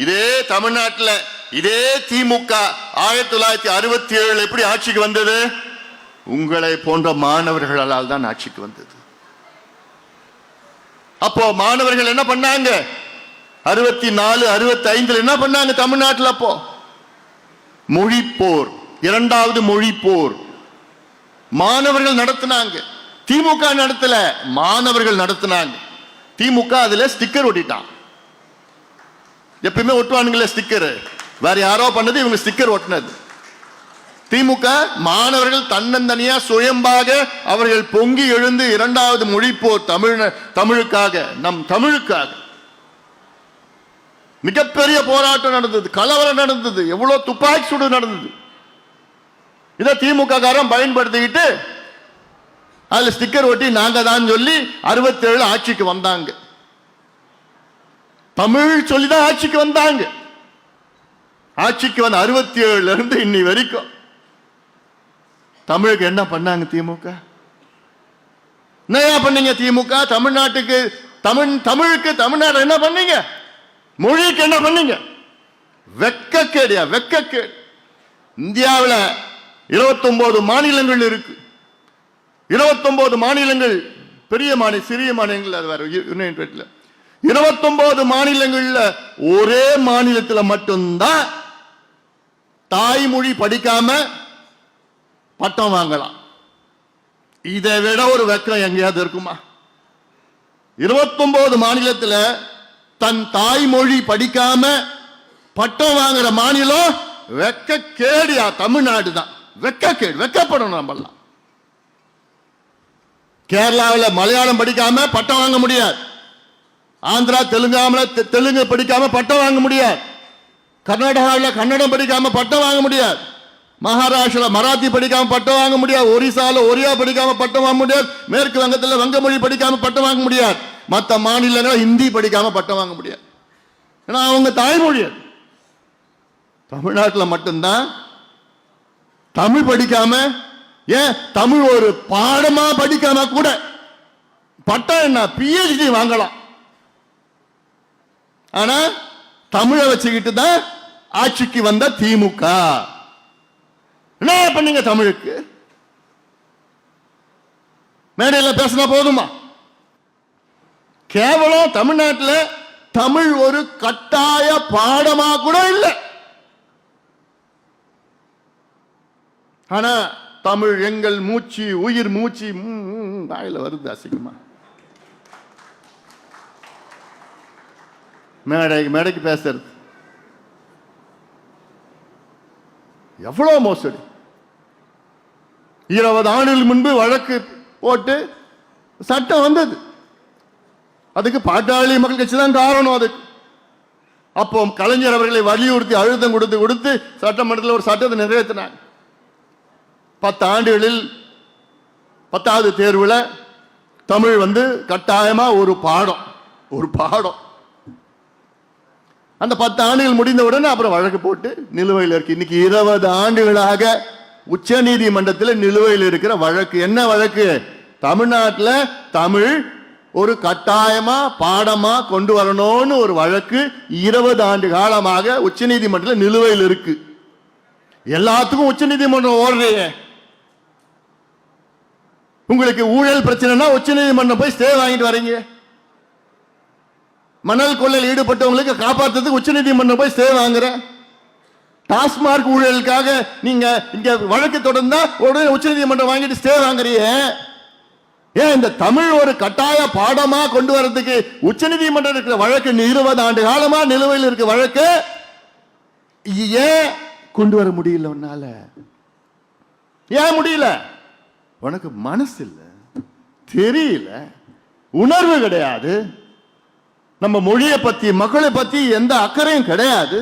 இதே தமிழ்நாட்டில் இதே திமுக 1967 எப்படி ஆட்சிக்கு வந்தது? உங்களை போன்ற மாணவர்களால் தான் ஆட்சிக்கு வந்தது. அப்போ மாணவர்கள் என்ன பண்ணாங்க? 64, 65 என்ன பண்ணாங்க தமிழ்நாட்டில்? அப்போ மொழிப்போர், இரண்டாவது மொழிப்போர் மாணவர்கள் நடத்தினாங்க. திமுக நடத்தல, மாணவர்கள் நடத்தினாங்க. திமுக அதுல ஸ்டிக்கர் ஒட்டிட்டான். எப்பயுமே ஒட்டுவானுங்களே ஸ்டிக்கர், வேற யாரோ பண்ணது, இவங்க ஸ்டிக்கர் ஒட்டினது. திமுக மாணவர்கள் தன்னந்தனியா சுயம்பாக அவர்கள் பொங்கி எழுந்து இரண்டாவது மொழிப்போர் தமிழுக்காக, நம் தமிழுக்காக மிகப்பெரிய போராட்டம் நடந்தது, கலவரம் நடந்தது, எவ்வளவு துப்பாக்கி சூடு நடந்தது. இதை திமுக காரன் பயன்படுத்திக்கிட்டு அதுல ஸ்டிக்கர் ஒட்டி நாங்க தான் சொல்லி 67 ஆட்சிக்கு வந்தாங்க. தமிழ் சொல்லிதான் ஆட்சிக்கு வந்தாங்க. ஆட்சிக்கு வந்த 67 இருந்து இன்னி வரைக்கும் தமிழுக்கு என்ன பண்ணாங்க திமுக? என்ன பண்ணீங்க திமுக? தமிழ்நாட்டுக்கு தமிழுக்கு தமிழ்நாடு என்ன பண்ணீங்க? மொழிக்கு என்ன பண்ணீங்க? வெக்கக்கேடியா, வெக்கக்கேடு. இந்தியாவில் 29 மாநிலங்கள் இருக்கு. 29 மாநிலங்கள், பெரிய மாநில சிறிய மாநிலங்கள், அது வேற யூனியன் டெரிட்டரியில் 29 மாநிலங்கள்ல ஒரே மாநிலத்தில் மட்டும்தான் தாய்மொழி படிக்காம பட்டம் வாங்கலாம். இதை விட ஒரு வெக்கம் எங்கேயாவது இருக்குமா? 29 மாநிலத்தில் தன் தாய்மொழி படிக்காம பட்டம் வாங்குற மாநிலம் வெக்கக்கேடியா தமிழ்நாடு தான். வெக்கக்கேடு, வெக்கப்படணும். நம்மலாம் கேரளாவில் மலையாளம் படிக்காம பட்டம் வாங்க முடியாது. ஆந்திரா தெலுங்கு படிக்காம பட்டம் வாங்க முடியாது. கர்நாடகாவில் கன்னடம் படிக்காம பட்டம் வாங்க முடியாது. மகாராஷ்டிரா மராத்தி படிக்காம பட்டம் வாங்க முடியாது. ஒரிசால ஒரியா படிக்காம பட்டம் வாங்க முடியாது. மேற்கு வங்கத்தில் வங்க மொழி படிக்காம பட்டம் வாங்க முடியாது. மற்ற மாநிலங்கள் ஹிந்தி படிக்காம பட்டம் வாங்க முடியாது. ஏன்னா அவங்க தாய்மொழி. தமிழ்நாட்டில் மட்டும்தான் தமிழ் படிக்காம, ஏன் தமிழ் ஒரு பாடமா படிக்காம கூட பட்டம் என்ன PhD வாங்கலாம். ஆனா தமிழை வச்சுக்கிட்டு தான் ஆட்சிக்கு வந்த திமுக. என்ன பண்ணீங்க தமிழுக்கு? மேடையில் பேசினா போதுமா? கேவலம் தமிழ்நாட்டில் தமிழ் ஒரு கட்டாய பாடமா கூட இல்லை. ஆனா தமிழ் எங்கள் மூச்சு, உயிர் மூச்சு, வாயில வருது அசிங்கமா. மேடைக்கு பேசுறது எவ்வளவு மோசடி. 20 ஆண்டுகள் முன்பு வழக்கு போட்டு சட்டம் வந்தது. அதுக்கு பாட்டாளி மக்கள் கட்சி தான் காரணம். அதுக்கு அப்போ கலைஞர் அவர்களை வலியுறுத்தி அழுத்தம் கொடுத்து சட்டமன்றத்தில் ஒரு சட்டத்தை நிறைவேற்றினாங்க. 10 ஆண்டுகளில் 10வது தேர்வில் தமிழ் கட்டாயமா ஒரு பாடம். அந்த 10 ஆண்டுகள் முடிந்தவுடனே அப்புறம் வழக்கு போட்டு நிலுவையில் இருக்கு. இன்னைக்கு 20 ஆண்டுகளாக உச்ச நீதிமன்றத்தில் நிலுவையில் இருக்கிற வழக்கு. என்ன வழக்கு? தமிழ்நாட்டில் தமிழ் ஒரு கட்டாயமா பாடமா கொண்டு வரணும்னு ஒரு வழக்கு 20 ஆண்டு காலமாக உச்ச நீதிமன்றத்தில் நிலுவையில் இருக்கு. எல்லாத்துக்கும் உச்ச நீதிமன்றம் ஓடுறீங்க. உங்களுக்கு ஊழல் பிரச்சனைனா உச்ச நீதிமன்றம் போய் ஸ்டே வாங்கிட்டு வரீங்க. மணல் கொள்ளையில் ஈடுபட்டவங்களுக்கு காப்பாற்றுறதுக்கு உச்ச நீதிமன்றம் போய் ஸ்டே வாங்குற. டாஸ்மார்க் ஊழலுக்காக நீங்க இங்க வழக்கு தொடர்ந்தா உடனே உச்ச நீதிமன்றம் வாங்கிட்டு ஸ்டே வாங்குறீங்க. ஏன் இந்த தமிழ் ஒரு கட்டாய பாடமா கொண்டு வரதுக்கு உச்ச நீதிமன்றம் இருக்கிற வழக்கு 20 ஆண்டு காலமா நிலுவையில் இருக்க வழக்கு ஏன் கொண்டு வர முடியல? உன்னால ஏன் முடியல? உனக்கு மனசு இல்ல, தெரியல, உணர்வு கிடையாது. நம்ம மொழியை பத்தி, மக்களை பத்தி எந்த அக்கறையும் கிடையாது.